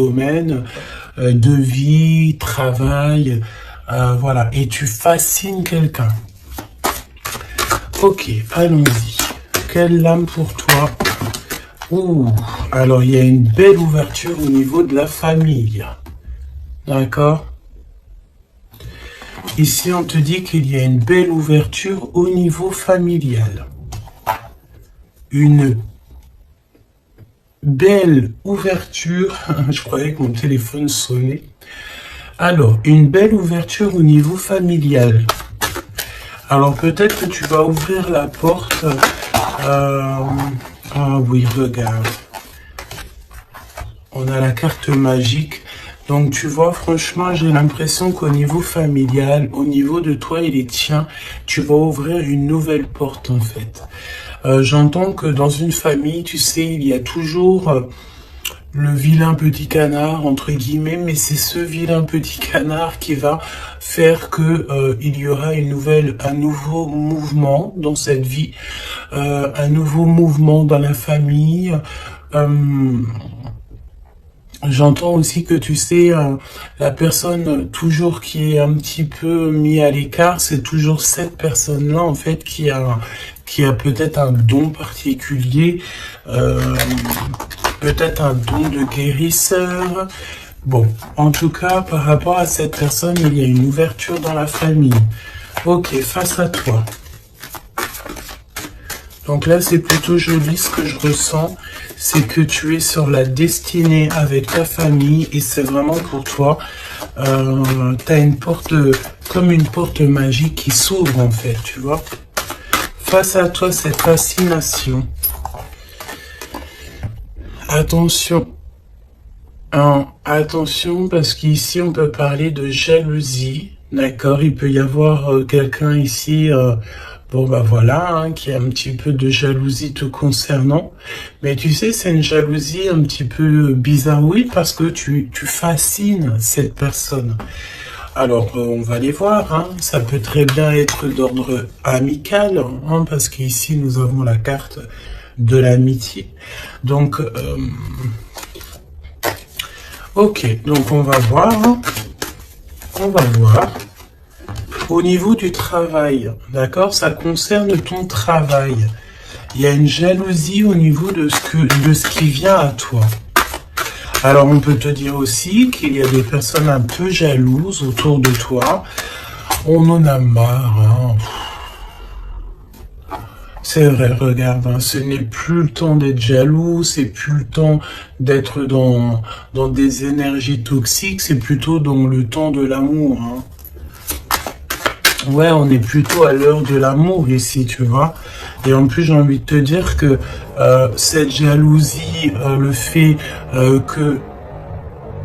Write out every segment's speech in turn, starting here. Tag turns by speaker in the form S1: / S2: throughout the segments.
S1: domaine de vie, travail, voilà, et tu fascines quelqu'un. Ok, allons-y. Quelle lame pour toi? Ouh, alors il y a une belle ouverture au niveau de la famille. D'accord? Ici, on te dit qu'il y a une belle ouverture au niveau familial. Une belle ouverture. Je croyais que mon téléphone sonnait. Alors, une belle ouverture au niveau familial. Alors, peut-être que tu vas ouvrir la porte. Ah oui, regarde. On a la carte magique. Donc, tu vois, franchement, j'ai l'impression qu'au niveau familial, au niveau de toi et les tiens, tu vas ouvrir une nouvelle porte, en fait. J'entends que dans une famille, tu sais, il y a toujours le vilain petit canard, entre guillemets, mais c'est ce vilain petit canard qui va faire que il y aura un nouveau mouvement dans cette vie, un nouveau mouvement dans la famille. J'entends aussi que tu sais, la personne toujours qui est un petit peu mis à l'écart, c'est toujours cette personne-là en fait qui a peut-être un don particulier, peut-être un don de guérisseur. Bon, en tout cas, par rapport à cette personne, il y a une ouverture dans la famille. Ok, face à toi. Donc là, c'est plutôt joli ce que je ressens. C'est que tu es sur la destinée avec ta famille et c'est vraiment pour toi. Tu as une porte, comme une porte magique qui s'ouvre en fait, tu vois. Face à toi, cette fascination. Attention. Attention, parce qu'ici, on peut parler de jalousie. D'accord, il peut y avoir quelqu'un ici... bon bah voilà, hein, qui a un petit peu de jalousie te concernant. Mais tu sais, c'est une jalousie un petit peu bizarre, oui, parce que tu fascines cette personne. Alors, on va les voir, hein. Ça peut très bien être d'ordre amical, hein, parce qu'ici, nous avons la carte de l'amitié. Donc, ok, donc on va voir, hein. On va voir. Au niveau du travail, d'accord, ça concerne ton travail. Il y a une jalousie au niveau de ce qui vient à toi. Alors, on peut te dire aussi qu'il y a des personnes un peu jalouses autour de toi. On en a marre, hein. C'est vrai, regarde, hein, ce n'est plus le temps d'être jaloux, c'est plus le temps d'être dans des énergies toxiques, c'est plutôt dans le temps de l'amour, hein. Ouais, on est plutôt à l'heure de l'amour ici, tu vois. Et en plus, j'ai envie de te dire que cette jalousie, le fait que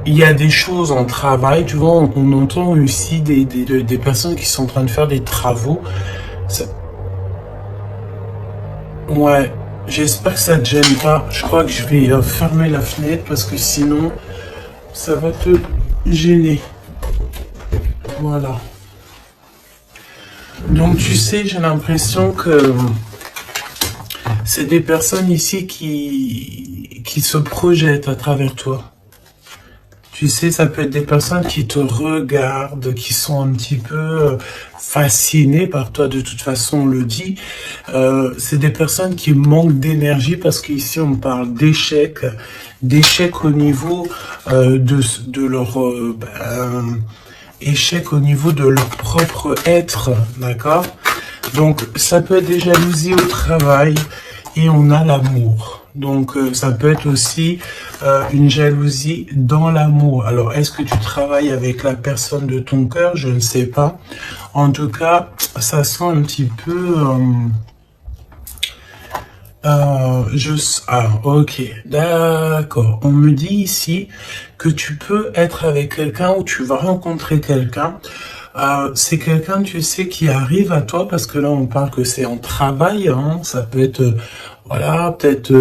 S1: il y a des choses en travail, tu vois, on entend aussi des personnes qui sont en train de faire des travaux. Ouais, j'espère que ça te gêne pas. Je crois que je vais fermer la fenêtre parce que sinon, ça va te gêner. Voilà. Donc tu sais, j'ai l'impression que c'est des personnes ici qui se projettent à travers toi. Tu sais, ça peut être des personnes qui te regardent, qui sont un petit peu fascinées par toi, de toute façon on le dit. C'est des personnes qui manquent d'énergie parce qu'ici on parle d'échecs au niveau de leur... échec au niveau de leur propre être, d'accord? Donc, ça peut être des jalousies au travail et on a l'amour. Donc, ça peut être aussi une jalousie dans l'amour. Alors, est-ce que tu travailles avec la personne de ton cœur? Je ne sais pas. En tout cas, ça sent un petit peu... ok, d'accord. On me dit ici que tu peux être avec quelqu'un ou tu vas rencontrer quelqu'un. C'est quelqu'un, tu sais, qui arrive à toi parce que là, on parle que c'est en travail. Hein, ça peut être, voilà, peut-être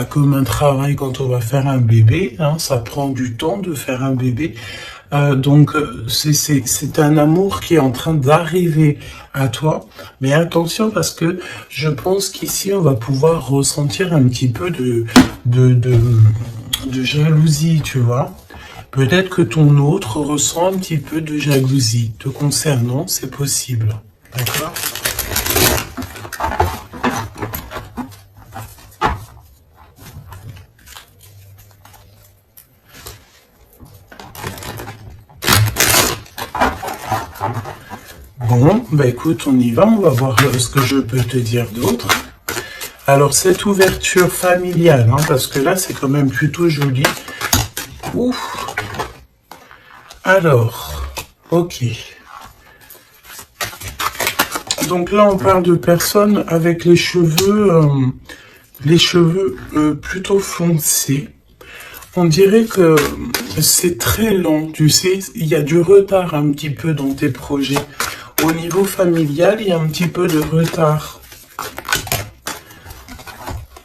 S1: comme un travail quand on va faire un bébé. Hein, ça prend du temps de faire un bébé. Donc, c'est un amour qui est en train d'arriver à toi. Mais attention parce que je pense qu'ici, on va pouvoir ressentir un petit peu de jalousie, tu vois. Peut-être que ton autre ressent un petit peu de jalousie te concernant, c'est possible. D'accord? Bon, bah écoute, on y va, on va voir ce que je peux te dire d'autre. Alors, cette ouverture familiale, hein, parce que là, c'est quand même plutôt joli. Ouf. Alors, ok. Donc là, on parle de personnes avec les cheveux plutôt foncés. On dirait que c'est très lent, tu sais, il y a du retard un petit peu dans tes projets. Au niveau familial, il y a un petit peu de retard.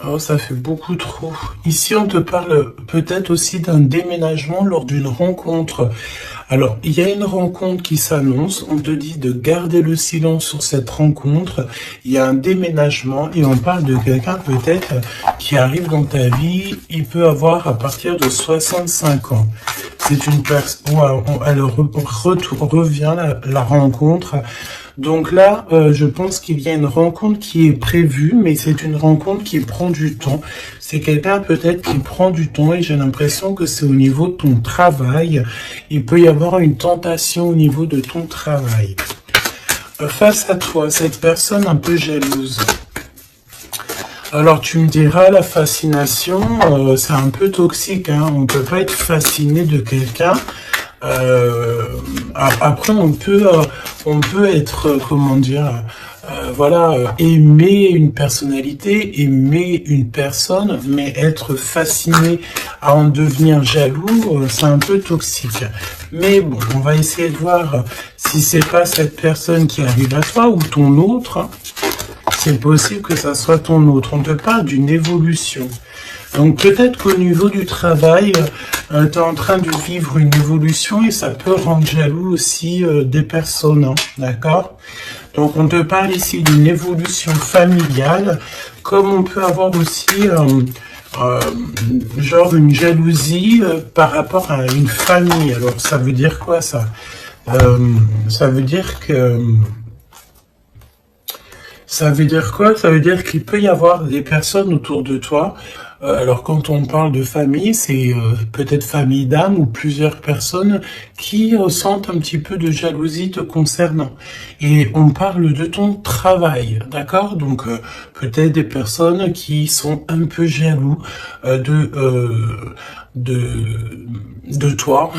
S1: Oh, ça fait beaucoup trop. Ici, on te parle peut-être aussi d'un déménagement lors d'une rencontre. Alors, il y a une rencontre qui s'annonce. On te dit de garder le silence sur cette rencontre. Il y a un déménagement et on parle de quelqu'un peut-être qui arrive dans ta vie. Il peut avoir à partir de 65 ans. C'est une personne... Alors, revient la rencontre. Donc là, je pense qu'il y a une rencontre qui est prévue, mais c'est une rencontre qui prend du temps. C'est quelqu'un peut-être qui prend du temps et j'ai l'impression que c'est au niveau de ton travail. Il peut y avoir une tentation au niveau de ton travail. Face à toi, cette personne un peu jalouse. Alors tu me diras, la fascination, c'est un peu toxique, hein. On ne peut pas être fasciné de quelqu'un. Après, on peut être, comment dire, voilà, aimer une personnalité, aimer une personne, mais être fasciné à en devenir jaloux, c'est un peu toxique. Mais bon, on va essayer de voir si c'est pas cette personne qui arrive à toi ou ton autre. C'est possible que ça soit ton autre. On te parle d'une évolution. Donc peut-être qu'au niveau du travail, tu es en train de vivre une évolution et ça peut rendre jaloux aussi des personnes, hein, d'accord? Donc on te parle ici d'une évolution familiale, comme on peut avoir aussi genre une jalousie par rapport à une famille. Alors ça veut dire quoi ça? Ça veut dire que... Ça veut dire quoi? Ça veut dire qu'il peut y avoir des personnes autour de toi. Alors quand on parle de famille, c'est peut-être famille d'âme ou plusieurs personnes qui ressentent un petit peu de jalousie te concernant. Et on parle de ton travail, d'accord? Donc peut-être des personnes qui sont un peu jaloux de toi,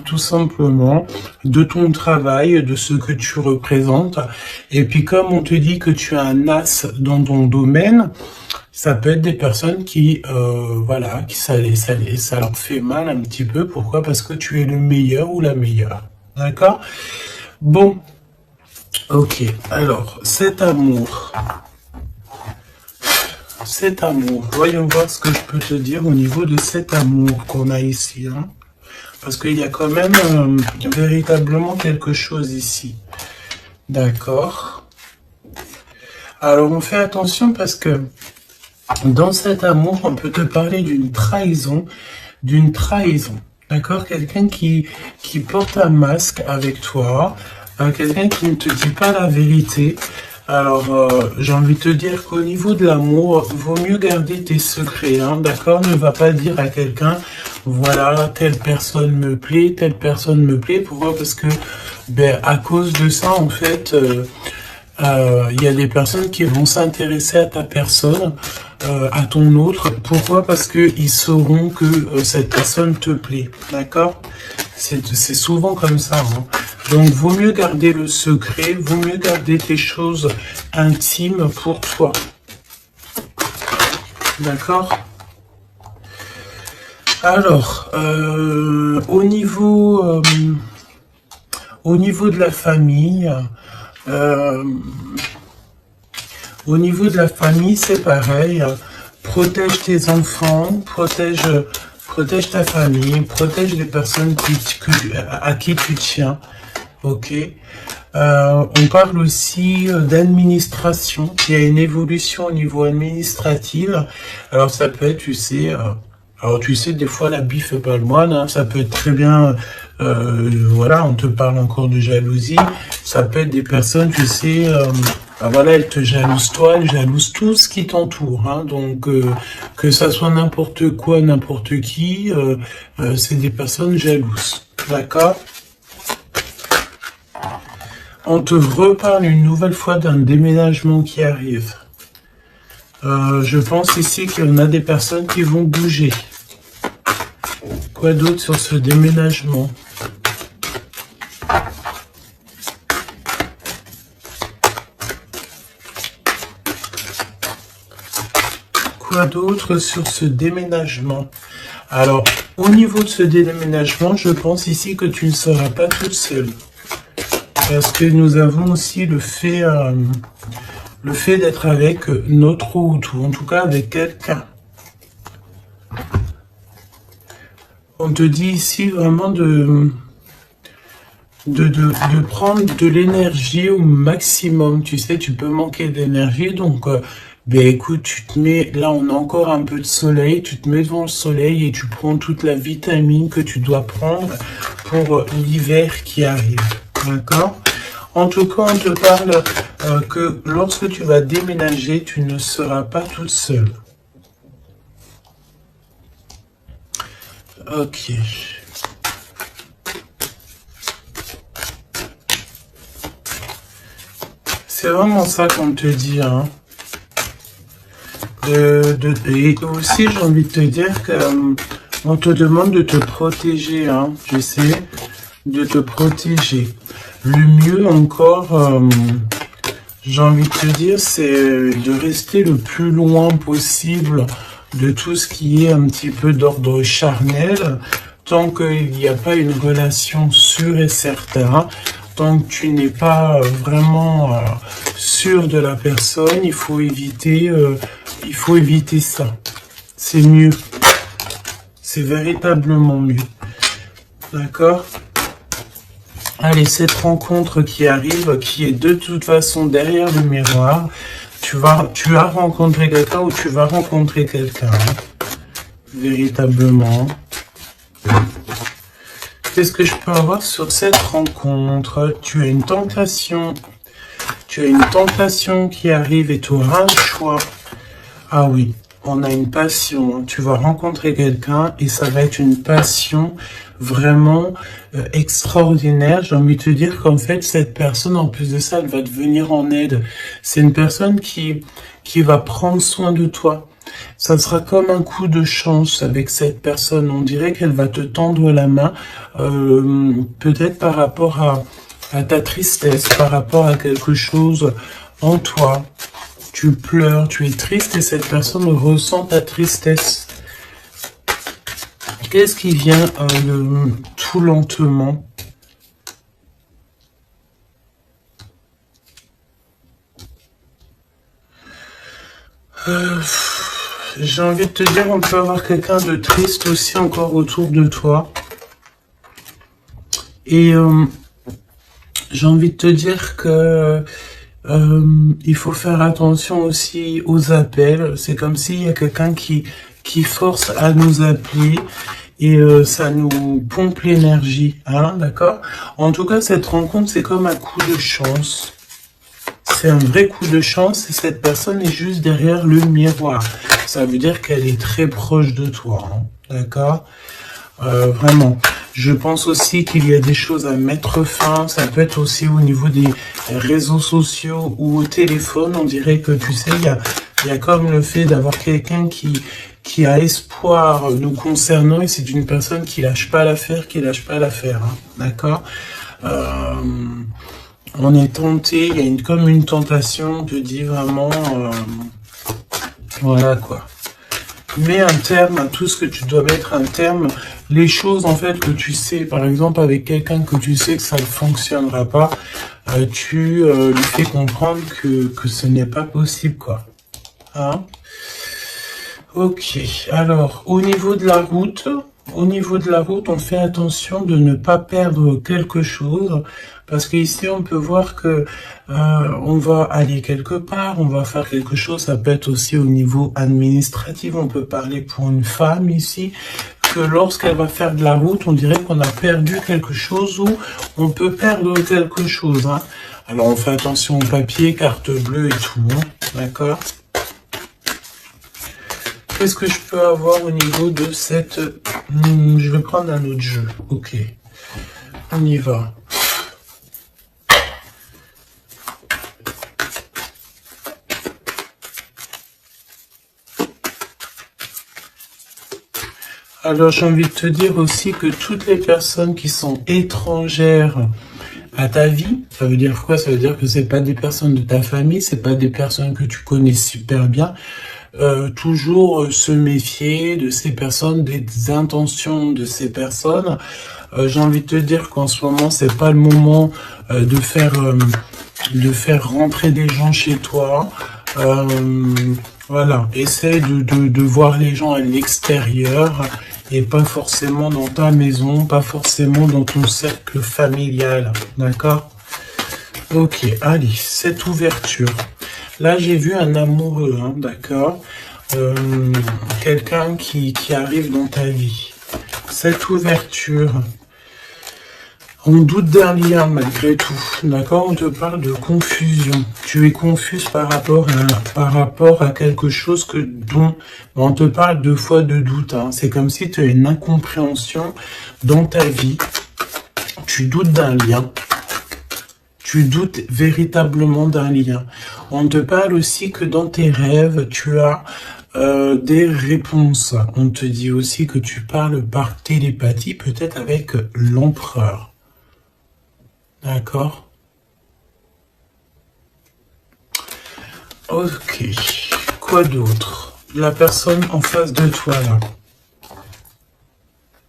S1: tout simplement, de ton travail, de ce que tu représentes. Et puis comme on te dit que tu as un as dans ton domaine, ça peut être des personnes qui, voilà, qui ça leur fait mal un petit peu. Pourquoi? Parce que tu es le meilleur ou la meilleure. D'accord? Bon, ok. Alors, cet amour, voyons voir ce que je peux te dire au niveau de cet amour qu'on a ici, hein. Parce qu'il y a quand même véritablement quelque chose ici. D'accord. Alors, on fait attention parce que dans cet amour, on peut te parler d'une trahison, d'accord? Quelqu'un qui porte un masque avec toi, quelqu'un qui ne te dit pas la vérité. Alors, j'ai envie de te dire qu'au niveau de l'amour, vaut mieux garder tes secrets, hein, d'accord? Ne va pas dire à quelqu'un, voilà, telle personne me plaît, telle personne me plaît. Pourquoi? Parce que, ben, à cause de ça, en fait, il y a des personnes qui vont s'intéresser à ta personne, à ton autre. Pourquoi? Parce que ils sauront que cette personne te plaît, d'accord? C'est souvent comme ça, hein. Donc, vaut mieux garder le secret, vaut mieux garder tes choses intimes pour toi. D'accord? Alors, au niveau de la famille, c'est pareil. Protège tes enfants, protège ta famille, protège les personnes à qui tu tiens. Ok. On parle aussi d'administration. Il y a une évolution au niveau administratif. Alors ça peut être, tu sais, Alors tu sais, des fois l'habit fait pas le moine, hein, ça peut être très bien, voilà, on te parle encore de jalousie, ça peut être des personnes, tu sais, bah voilà, elles te jalousent toi, elles jalousent tout ce qui t'entoure, hein, donc que ça soit n'importe quoi, n'importe qui, c'est des personnes jalouses, d'accord? On te reparle une nouvelle fois d'un déménagement qui arrive. Je pense ici qu'il y en a des personnes qui vont bouger. Quoi d'autre sur ce déménagement? Quoi d'autre sur ce déménagement? Alors, au niveau de ce déménagement, je pense ici que tu ne seras pas toute seule. Parce que nous avons aussi le fait d'être avec notre route, ou en tout cas avec quelqu'un. On te dit ici vraiment de prendre de l'énergie au maximum. Tu sais, tu peux manquer d'énergie, donc ben écoute, tu te mets, là on a encore un peu de soleil, tu te mets devant le soleil et tu prends toute la vitamine que tu dois prendre pour l'hiver qui arrive. D'accord? En tout cas, on te parle que lorsque tu vas déménager, tu ne seras pas toute seule. Ok. C'est vraiment ça qu'on te dit, hein. Et aussi, j'ai envie de te dire que on te demande de te protéger, hein, tu sais, de te protéger. Le mieux encore, j'ai envie de te dire, c'est de rester le plus loin possible de tout ce qui est un petit peu d'ordre charnel, tant qu'il n'y a pas une relation sûre et certaine, tant que tu n'es pas vraiment sûr de la personne, il faut éviter ça. C'est mieux. C'est véritablement mieux. D'accord ? Allez, cette rencontre qui arrive, qui est de toute façon derrière le miroir, tu as rencontré quelqu'un ou tu vas rencontrer quelqu'un, hein, véritablement. Qu'est-ce que je peux avoir sur cette rencontre? Tu as une tentation. Tu as une tentation qui arrive et tu auras un choix. Ah oui, on a une passion. Tu vas rencontrer quelqu'un et ça va être une passion vraiment extraordinaire. J'ai envie de te dire qu'en fait, cette personne, en plus de ça, elle va te venir en aide. C'est une personne qui va prendre soin de toi. Ça sera comme un coup de chance avec cette personne. On dirait qu'elle va te tendre la main, peut-être par rapport à ta tristesse, par rapport à quelque chose en toi. Tu pleures, tu es triste et cette personne ressent ta tristesse. Qu'est-ce qui vient tout lentement? J'ai envie de te dire, on peut avoir quelqu'un de triste aussi encore autour de toi. Et j'ai envie de te dire que il faut faire attention aussi aux appels. C'est comme s'il y a quelqu'un qui force à nous appeler et ça nous pompe l'énergie, hein, d'accord? En tout cas, cette rencontre, c'est comme un coup de chance. C'est un vrai coup de chance et cette personne est juste derrière le miroir. Ça veut dire qu'elle est très proche de toi, hein, d'accord? Vraiment. Je pense aussi qu'il y a des choses à mettre fin. Ça peut être aussi au niveau des réseaux sociaux ou au téléphone. On dirait que, tu sais, il y a comme le fait d'avoir quelqu'un qui a espoir nous concernant et c'est une personne qui lâche pas l'affaire, hein, d'accord? On est tenté, il y a comme une tentation, on te dit vraiment, voilà quoi. Mets un terme à tout ce que tu dois mettre un terme. Les choses en fait que tu sais, par exemple avec quelqu'un que tu sais que ça ne fonctionnera pas, tu lui fais comprendre que ce n'est pas possible quoi. Hein? Ok, alors au niveau de la route, Au niveau de la route, on fait attention de ne pas perdre quelque chose, parce qu'ici on peut voir que on va aller quelque part, on va faire quelque chose. Ça peut être aussi au niveau administratif. On peut parler pour une femme ici, que lorsqu'elle va faire de la route, on dirait qu'on a perdu quelque chose ou on peut perdre quelque chose. Hein. Alors on fait attention au papier, carte bleue et tout, hein, d'accord? Qu'est-ce que je peux avoir au niveau de cette... je vais prendre un autre jeu. Ok. On y va. Alors, j'ai envie de te dire aussi que toutes les personnes qui sont étrangères à ta vie, ça veut dire quoi? Ça veut dire que c'est pas des personnes de ta famille, c'est pas des personnes que tu connais super bien. Toujours se méfier de ces personnes, des intentions de ces personnes. J'ai envie de te dire qu'en ce moment, c'est pas le moment de faire rentrer des gens chez toi. Voilà, essaie de voir les gens à l'extérieur et pas forcément dans ta maison, pas forcément dans ton cercle familial, d'accord? Ok, allez, cette ouverture. Là, j'ai vu un amoureux, hein, d'accord? Quelqu'un qui arrive dans ta vie. Cette ouverture, on doute d'un lien malgré tout, d'accord? On te parle de confusion. Tu es confuse par rapport à quelque chose dont on te parle deux fois de doute. Hein. C'est comme si tu as une incompréhension dans ta vie. Tu doutes d'un lien. Tu doutes véritablement d'un lien. On te parle aussi que dans tes rêves, tu as des réponses. On te dit aussi que tu parles par télépathie, peut-être avec l'empereur. D'accord? Ok. Quoi d'autre? La personne en face de toi, là.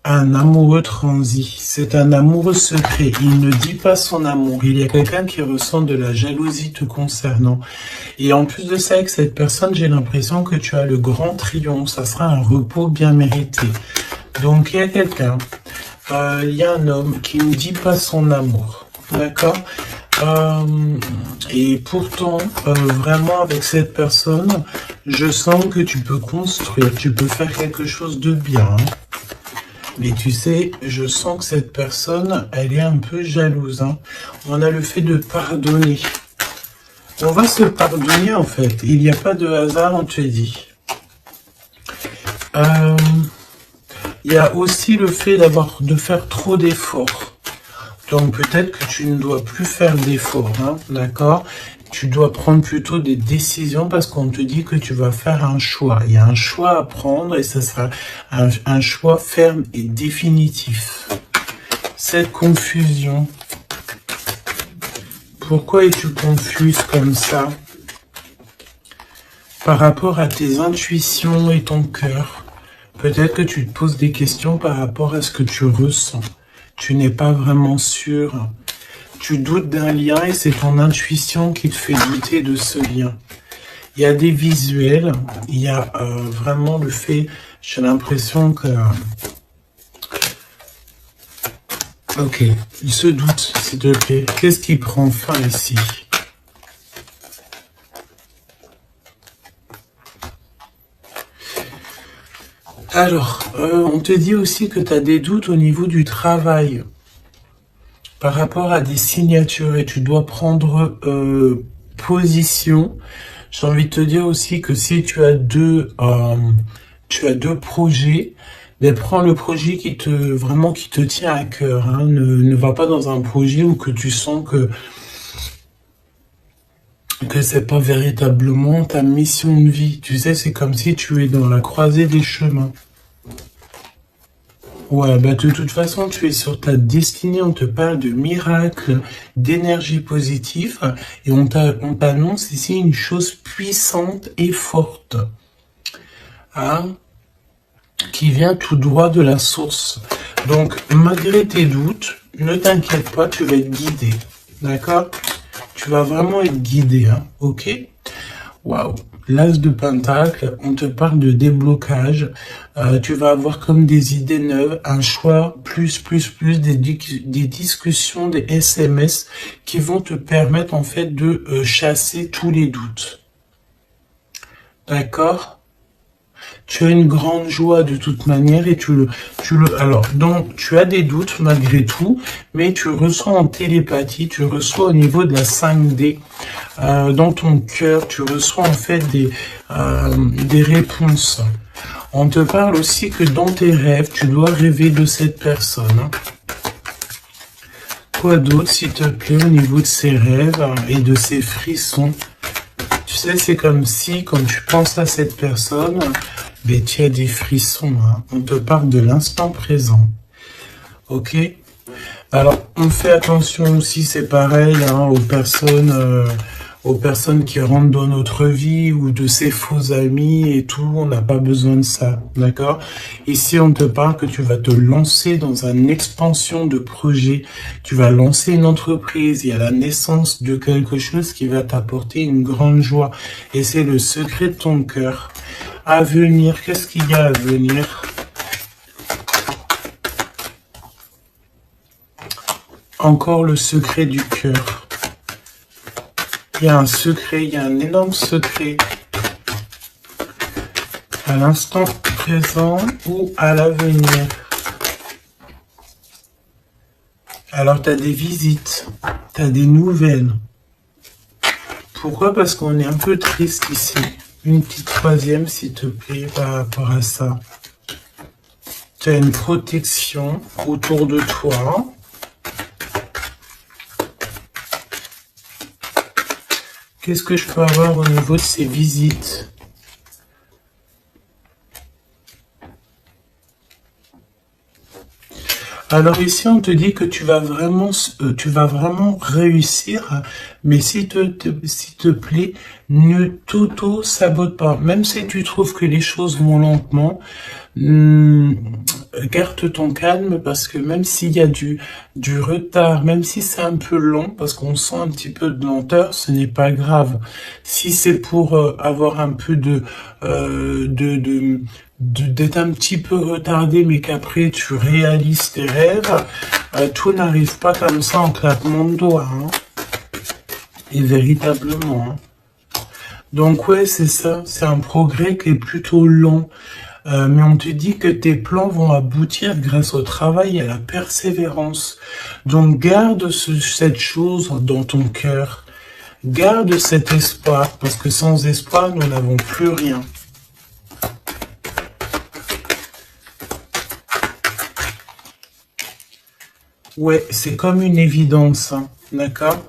S1: Un amoureux transi, c'est un amoureux secret, il ne dit pas son amour, il y a quelqu'un qui ressent de la jalousie te concernant. Et en plus de ça, avec cette personne, j'ai l'impression que tu as le grand triomphe, ça sera un repos bien mérité. Donc il y a quelqu'un, il y a un homme qui ne dit pas son amour, d'accord? Et pourtant, vraiment avec cette personne, je sens que tu peux construire, tu peux faire quelque chose de bien, hein. Mais tu sais, je sens que cette personne, elle est un peu jalouse. Hein. On a le fait de pardonner. On va se pardonner en fait. Il n'y a pas de hasard, on te dit. Il y a aussi le fait de faire trop d'efforts. Donc peut-être que tu ne dois plus faire d'efforts, hein, d'accord? Tu dois prendre plutôt des décisions parce qu'on te dit que tu vas faire un choix. Il y a un choix à prendre et ce sera un choix ferme et définitif. Cette confusion. Pourquoi es-tu confuse comme ça? Par rapport à tes intuitions et ton cœur. Peut-être que tu te poses des questions par rapport à ce que tu ressens. Tu n'es pas vraiment sûr. Tu doutes d'un lien et c'est ton intuition qui te fait douter de ce lien. Il y a des visuels, il y a vraiment le fait, j'ai l'impression que... Ok, il se doute, s'il te plaît. Qu'est-ce qui prend fin ici? Alors, on te dit aussi que tu as des doutes au niveau du travail. Par rapport à des signatures et tu dois prendre position. J'ai envie de te dire aussi que si tu as deux projets, ben prends le projet qui te tient à cœur. Hein. Ne va pas dans un projet où que tu sens que c'est pas véritablement ta mission de vie. Tu sais, c'est comme si tu es dans la croisée des chemins. Ouais, bah de toute façon, tu es sur ta destinée, on te parle de miracles, d'énergie positive, et on t'annonce ici une chose puissante et forte, hein, qui vient tout droit de la source. Donc, malgré tes doutes, ne t'inquiète pas, tu vas être guidé, d'accord? Tu vas vraiment être guidé, hein, ok? Waouh. l'as de pentacle, on te parle de déblocage. Tu vas avoir comme des idées neuves, un choix, plus, des discussions, des SMS qui vont te permettre en fait de chasser tous les doutes. D'accord? Tu as une grande joie de toute manière et alors, donc, tu as des doutes malgré tout, mais tu ressens en télépathie, tu reçois au niveau de la 5D, dans ton cœur, tu reçois en fait des réponses. On te parle aussi que dans tes rêves, tu dois rêver de cette personne. Quoi d'autre, s'il te plaît, au niveau de ces rêves et de ces frissons? Tu sais, c'est comme si, quand tu penses à cette personne, mais tu as des frissons, hein. On te parle de l'instant présent. Ok? Alors, on fait attention aussi, c'est pareil, hein, aux personnes qui rentrent dans notre vie ou de ces faux amis et tout. On n'a pas besoin de ça, d'accord? Ici, on te parle que tu vas te lancer dans une expansion de projet. Tu vas lancer une entreprise. Il y a la naissance de quelque chose qui va t'apporter une grande joie. Et c'est le secret de ton cœur. À venir, qu'est-ce qu'il y a à venir? Encore le secret du cœur. Il y a un secret, il y a un énorme secret. À l'instant présent ou à l'avenir. Alors, tu as des visites, tu as des nouvelles. Pourquoi? Parce qu'on est un peu triste ici. Une petite troisième, s'il te plaît, par rapport à ça. Tu as une protection autour de toi. Qu'est-ce que je peux avoir au niveau de ces visites? Alors ici, on te dit que tu vas vraiment réussir, mais s'il te plaît, ne t'auto-sabote pas. Même si tu trouves que les choses vont lentement, garde ton calme parce que même s'il y a du retard, même si c'est un peu lent, parce qu'on sent un petit peu de lenteur, ce n'est pas grave. Si c'est pour avoir un peu d'être un petit peu retardé, mais qu'après tu réalises tes rêves, tout n'arrive pas comme ça en claquement de doigts, hein. Et véritablement, hein. Donc ouais, c'est ça, c'est un progrès qui est plutôt lent. Mais on te dit que tes plans vont aboutir grâce au travail et à la persévérance. Donc garde cette chose dans ton cœur. Garde cet espoir, parce que sans espoir, nous n'avons plus rien. Ouais, c'est comme une évidence, hein, d'accord?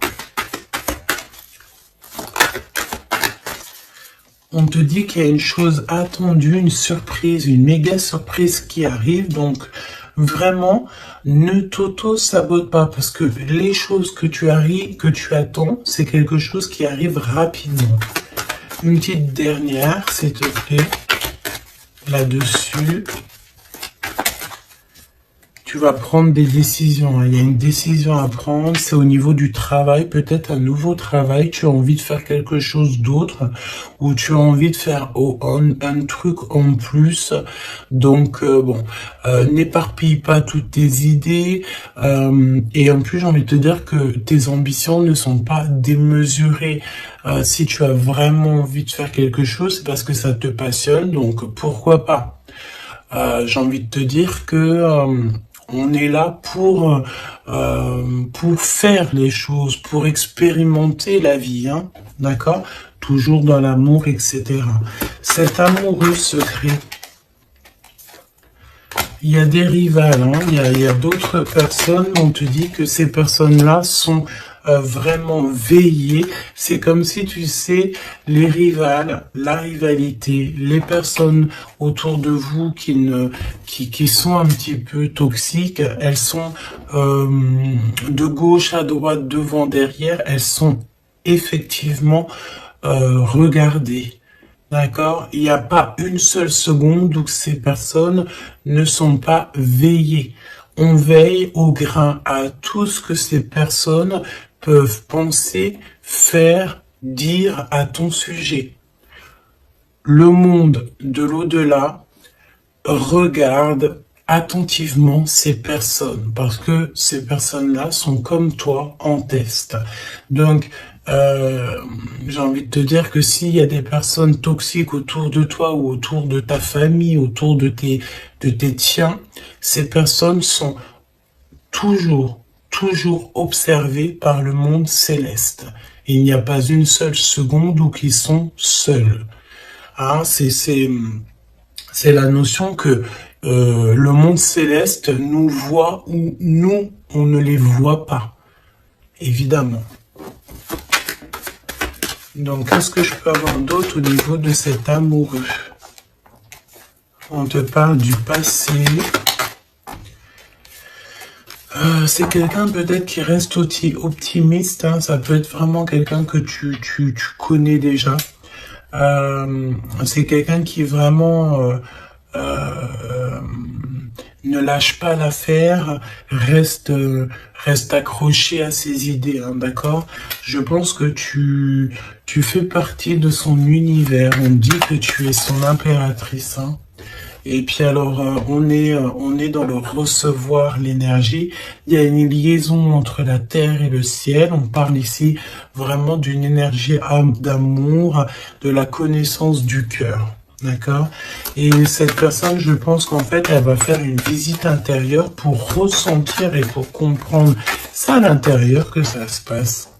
S1: On te dit qu'il y a une chose attendue, une surprise, une méga surprise qui arrive. Donc, vraiment, ne t'auto-sabote pas parce que les choses que tu attends, c'est quelque chose qui arrive rapidement. Une petite dernière, s'il te plaît, là-dessus. Tu vas prendre des décisions, hein. Il y a une décision à prendre, c'est au niveau du travail, peut-être un nouveau travail, tu as envie de faire quelque chose d'autre, ou tu as envie de faire un truc en plus. Donc n'éparpille pas toutes tes idées, et en plus j'ai envie de te dire que tes ambitions ne sont pas démesurées. Si tu as vraiment envie de faire quelque chose, c'est parce que ça te passionne, donc pourquoi pas. J'ai envie de te dire que on est là pour faire les choses, pour expérimenter la vie, hein, d'accord? Toujours dans l'amour, etc. Cet amoureux secret, il y a des rivales, hein, il y a d'autres personnes, on te dit que ces personnes-là sont vraiment veillées. C'est comme si, tu sais, les rivales, la rivalité, les personnes autour de vous qui sont un petit peu toxiques, elles sont de gauche à droite, devant, derrière, elles sont effectivement regardées. D'accord? Il n'y a pas une seule seconde où ces personnes ne sont pas veillées. On veille au grain à tout ce que ces personnes peuvent penser, faire, dire à ton sujet. le monde de l'au-delà regarde attentivement ces personnes, parce que ces personnes-là sont comme toi en test. Donc, j'ai envie de te dire que s'il y a des personnes toxiques autour de toi ou autour de ta famille, autour de tes tiens, ces personnes sont toujours observées par le monde céleste. Il n'y a pas une seule seconde où ils sont seuls. Hein, c'est la notion que le monde céleste nous voit ou nous, on ne les voit pas, évidemment. Donc, qu'est-ce que je peux avoir d'autre au niveau de cet amoureux? On te parle du passé. C'est quelqu'un peut-être qui reste optimiste. Hein. Ça peut être vraiment quelqu'un que tu connais déjà. C'est quelqu'un qui vraiment ne lâche pas l'affaire, reste accroché à ses idées, hein, d'accord? Je pense que tu fais partie de son univers. On dit que tu es son impératrice, hein. Et puis alors, on est dans le recevoir l'énergie. Il y a une liaison entre la terre et le ciel. On parle ici vraiment d'une énergie d'amour, de la connaissance du cœur. D'accord? Et cette personne, je pense qu'en fait, elle va faire une visite intérieure pour ressentir et pour comprendre ça à l'intérieur que ça se passe.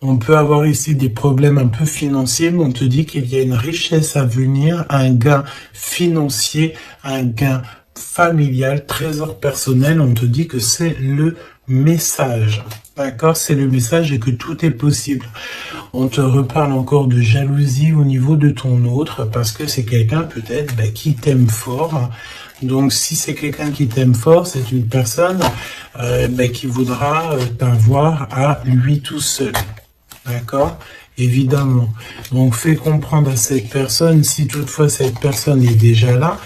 S1: On peut avoir ici des problèmes un peu financiers, mais on te dit qu'il y a une richesse à venir, un gain financier, un gain familial, trésor personnel. On te dit que c'est le message. D'accord, c'est le message et que tout est possible. On te reparle encore de jalousie au niveau de ton autre, parce que c'est quelqu'un peut-être qui t'aime fort. Donc si c'est quelqu'un qui t'aime fort, c'est une personne qui voudra t'avoir à lui tout seul. D'accord? Évidemment. Donc fais comprendre à cette personne, si toutefois cette personne est déjà là,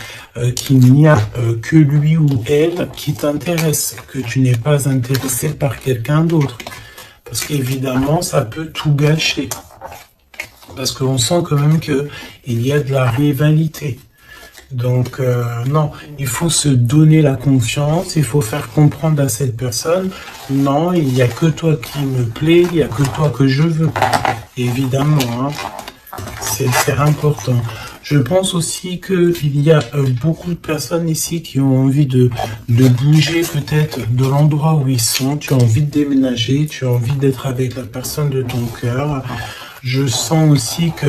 S1: qu'il n'y a que lui ou elle qui t'intéresse, que tu n'es pas intéressé par quelqu'un d'autre. Parce qu'évidemment, ça peut tout gâcher. Parce qu'on sent quand même qu'il y a de la rivalité. Donc, non, il faut se donner la confiance, il faut faire comprendre à cette personne, non, il n'y a que toi qui me plaît, il n'y a que toi que je veux. Évidemment, hein, c'est important. Je pense aussi qu'il y a beaucoup de personnes ici qui ont envie de bouger peut-être de l'endroit où ils sont. Tu as envie de déménager, tu as envie d'être avec la personne de ton cœur. Je sens aussi que...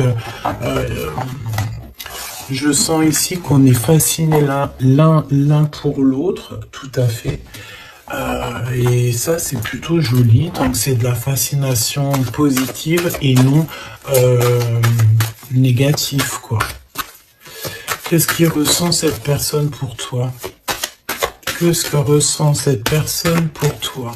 S1: je sens ici qu'on est fascinés l'un pour l'autre, tout à fait. Et ça, c'est plutôt joli. Donc, c'est de la fascination positive et non négative, quoi. Qu'est-ce qui ressent cette personne pour toi? Qu'est-ce que ressent cette personne pour toi?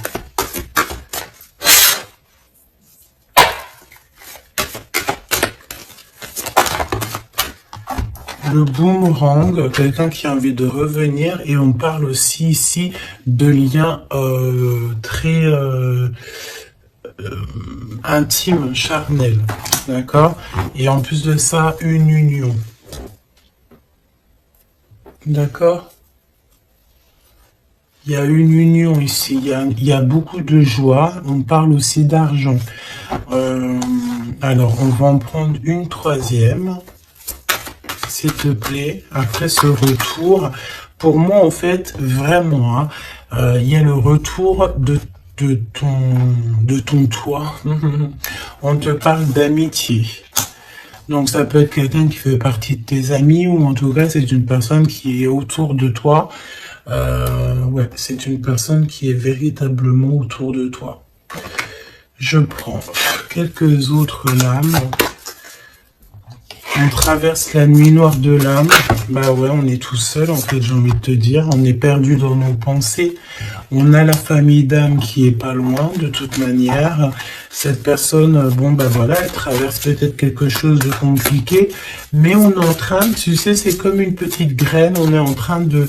S1: Le boomerang, quelqu'un qui a envie de revenir, et on parle aussi ici de liens très intimes, charnels, d'accord? Et en plus de ça, une union, d'accord? Il y a une union ici, il y a beaucoup de joie, on parle aussi d'argent. Alors, on va en prendre une troisième. S'il te plaît, après ce retour, pour moi, en fait, vraiment, hein, il y a le retour de ton toi. On te parle d'amitié. Donc, ça peut être quelqu'un qui fait partie de tes amis, ou en tout cas, c'est une personne qui est autour de toi. Ouais, c'est une personne qui est véritablement autour de toi. Je prends quelques autres lames. On traverse la nuit noire de l'âme. Bah ouais, on est tout seul, en fait, j'ai envie de te dire. On est perdu dans nos pensées. On a la famille d'âme qui est pas loin, de toute manière. Cette personne, bon, bah voilà, elle traverse peut-être quelque chose de compliqué. Mais on est en train, tu sais, c'est comme une petite graine. On est en train de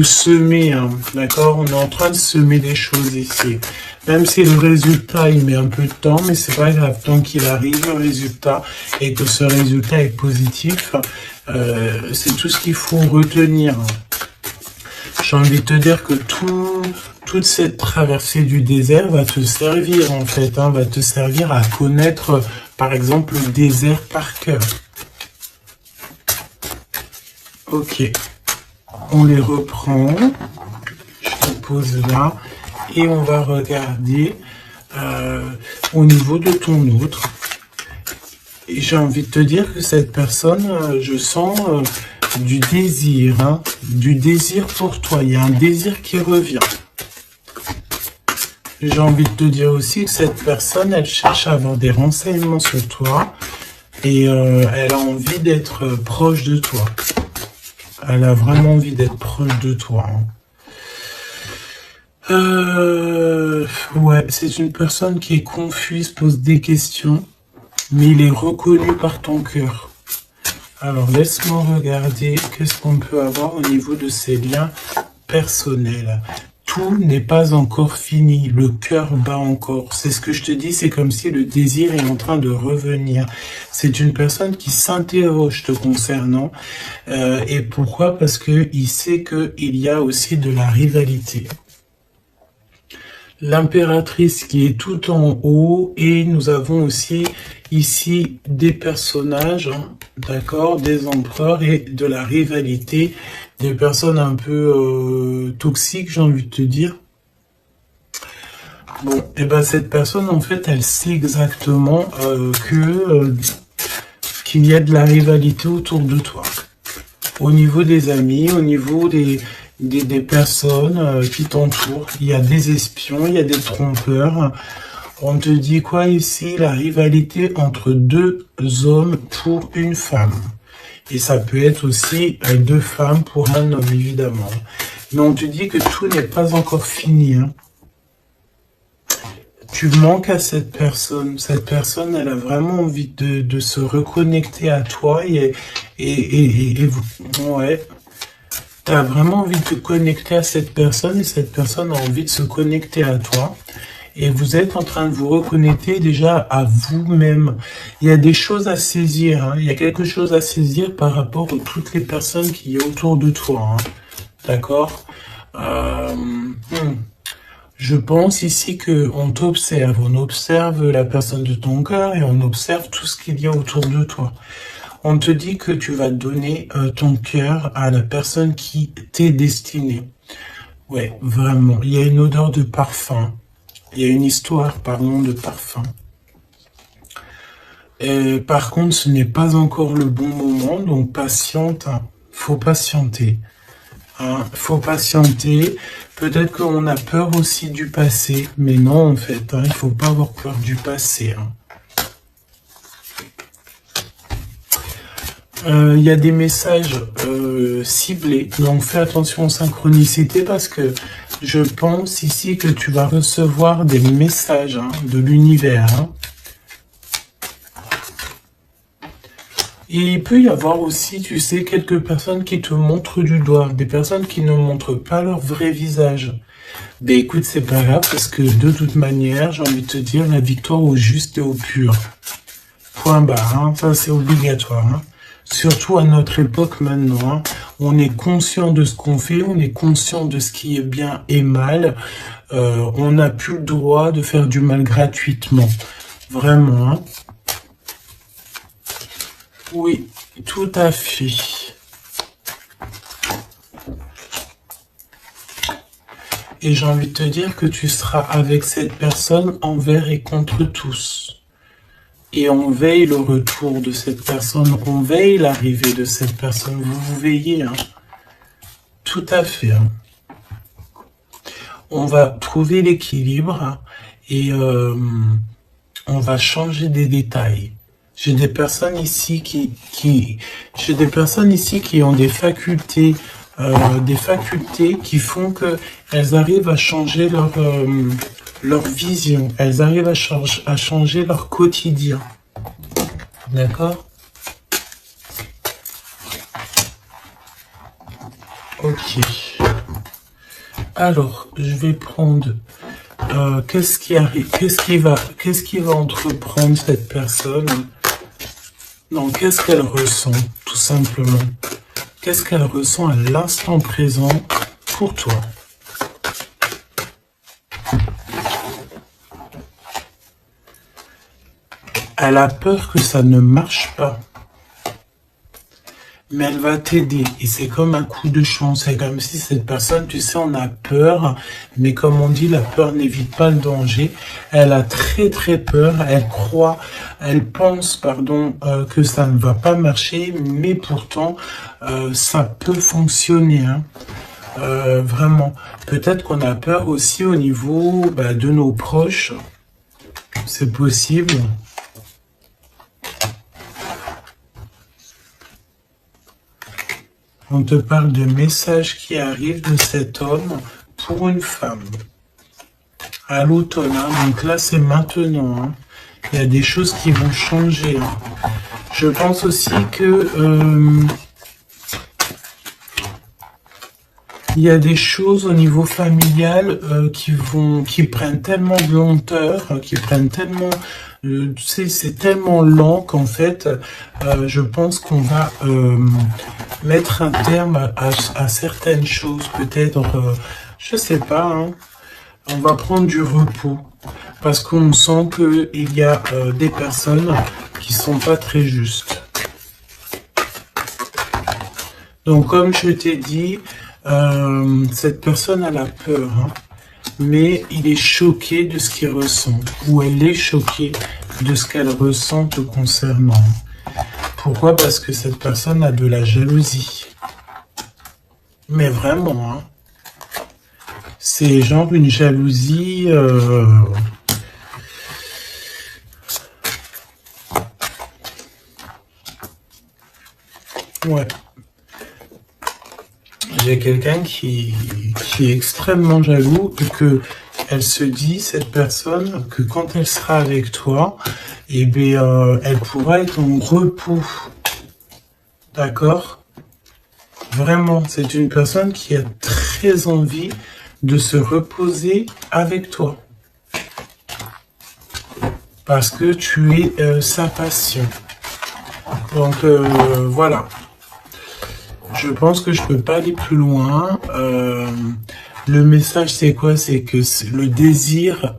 S1: semer, hein, d'accord? On est en train de semer des choses ici. Même si le résultat, il met un peu de temps, mais c'est pas grave, tant qu'il arrive le résultat, et que ce résultat est positif. C'est tout ce qu'il faut retenir. J'ai envie de te dire que toute cette traversée du désert va te servir en fait, hein, va te servir à connaître par exemple le désert par cœur. Ok, on les reprend, je te pose là et on va regarder au niveau de ton autre. Et j'ai envie de te dire que cette personne, je sens du désir, hein, du désir pour toi. Il y a un désir qui revient. J'ai envie de te dire aussi que cette personne, elle cherche à avoir des renseignements sur toi et elle a envie d'être proche de toi. Elle a vraiment envie d'être proche de toi. Hein. Ouais, c'est une personne qui est confuse, pose des questions, mais il est reconnu par ton cœur. Alors, laisse-moi regarder qu'est-ce qu'on peut avoir au niveau de ces liens personnels. Tout n'est pas encore fini, le cœur bat encore. C'est ce que je te dis, c'est comme si le désir est en train de revenir. C'est une personne qui s'interroge te concernant. Et pourquoi? Parce que il sait qu'il y a aussi de la rivalité. L'impératrice qui est tout en haut, et nous avons aussi ici des personnages, hein, d'accord, des empereurs et de la rivalité, des personnes un peu toxiques, j'ai envie de te dire. Bon, et ben cette personne en fait, elle sait exactement qu'il y a de la rivalité autour de toi, au niveau des amis, au niveau des personnes qui t'entourent. Il y a des espions, il y a des trompeurs. On te dit quoi ici? La rivalité entre deux hommes pour une femme. Et ça peut être aussi deux femmes pour un homme, évidemment. Mais on te dit que tout n'est pas encore fini. Hein. Tu manques à cette personne. Cette personne, elle a vraiment envie de se reconnecter à toi. Et ouais. Tu as vraiment envie de te connecter à cette personne et cette personne a envie de se connecter à toi. Et vous êtes en train de vous reconnecter déjà à vous-même. Il y a des choses à saisir. Hein. Il y a quelque chose à saisir par rapport à toutes les personnes qui y a autour de toi. Hein. D'accord? Je pense ici qu'on t'observe. On observe la personne de ton cœur et on observe tout ce qu'il y a autour de toi. On te dit que tu vas donner ton cœur à la personne qui t'est destinée. Ouais, vraiment. Il y a une odeur de parfum. Il y a une histoire, pardon, de parfum. Et par contre, ce n'est pas encore le bon moment, donc patiente. Hein. Faut patienter. Hein. Faut patienter. Peut-être qu'on a peur aussi du passé, mais non, en fait. Hein, il faut pas avoir peur du passé. Hein. Il y a des messages ciblés, donc fais attention aux synchronicités parce que je pense ici que tu vas recevoir des messages hein, de l'univers. Hein. Et il peut y avoir aussi, tu sais, quelques personnes qui te montrent du doigt, des personnes qui ne montrent pas leur vrai visage. Ben écoute, c'est pas grave parce que de toute manière, j'ai envie de te dire, la victoire au juste et au pur. Point barre, hein, ça c'est obligatoire. Hein. Surtout à notre époque maintenant, hein, on est conscient de ce qu'on fait, on est conscient de ce qui est bien et mal. On n'a plus le droit de faire du mal gratuitement. Vraiment. Hein. Oui, tout à fait. Et j'ai envie de te dire que tu seras avec cette personne envers et contre tous. Et on veille le retour de cette personne, on veille l'arrivée de cette personne. Vous veillez, hein. Tout à fait. Hein. On va trouver l'équilibre hein, et on va changer des détails. J'ai des personnes ici qui ont des facultés qui font que elles arrivent à changer leur vision, elles arrivent à changer leur quotidien. D'accord? Ok. Alors, je vais prendre qu'est-ce qui va entreprendre cette personne? Donc, qu'est-ce qu'elle ressent, tout simplement? Qu'est-ce qu'elle ressent à l'instant présent pour toi? Elle a peur que ça ne marche pas. Mais elle va t'aider. Et c'est comme un coup de chance. C'est comme si cette personne, tu sais, on a peur. Mais comme on dit, la peur n'évite pas le danger. Elle a très très peur. Elle pense, pardon, que ça ne va pas marcher. Mais pourtant, ça peut fonctionner. Hein. Vraiment. Peut-être qu'on a peur aussi au niveau de nos proches. C'est possible. On te parle de messages qui arrivent de cet homme pour une femme. À l'automne, hein, donc là c'est maintenant. Hein. Il y a des choses qui vont changer. Hein. Je pense aussi que il y a des choses au niveau familial qui prennent tellement de lenteur, qui prennent tellement, tu sais, c'est tellement lent qu'en fait, je pense qu'on va mettre un terme à certaines choses, peut-être, je sais pas, hein, on va prendre du repos parce qu'on sent que il y a des personnes qui sont pas très justes. Donc, comme je t'ai dit. Cette personne a la peur, hein, mais il est choqué de ce qu'il ressent, ou elle est choquée de ce qu'elle ressent te concernant. Pourquoi? Parce que cette personne a de la jalousie. Mais vraiment, hein, c'est genre une jalousie... Ouais. J'ai quelqu'un qui est extrêmement jaloux et que elle se dit, cette personne, que quand elle sera avec toi, eh bien, elle pourra être en repos. D'accord? Vraiment, c'est une personne qui a très envie de se reposer avec toi. Parce que tu es sa passion. Donc, voilà. Je pense que je peux pas aller plus loin. Le message, c'est quoi? C'est que le désir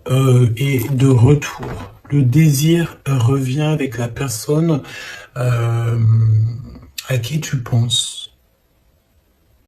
S1: est de retour. Le désir revient avec la personne à qui tu penses.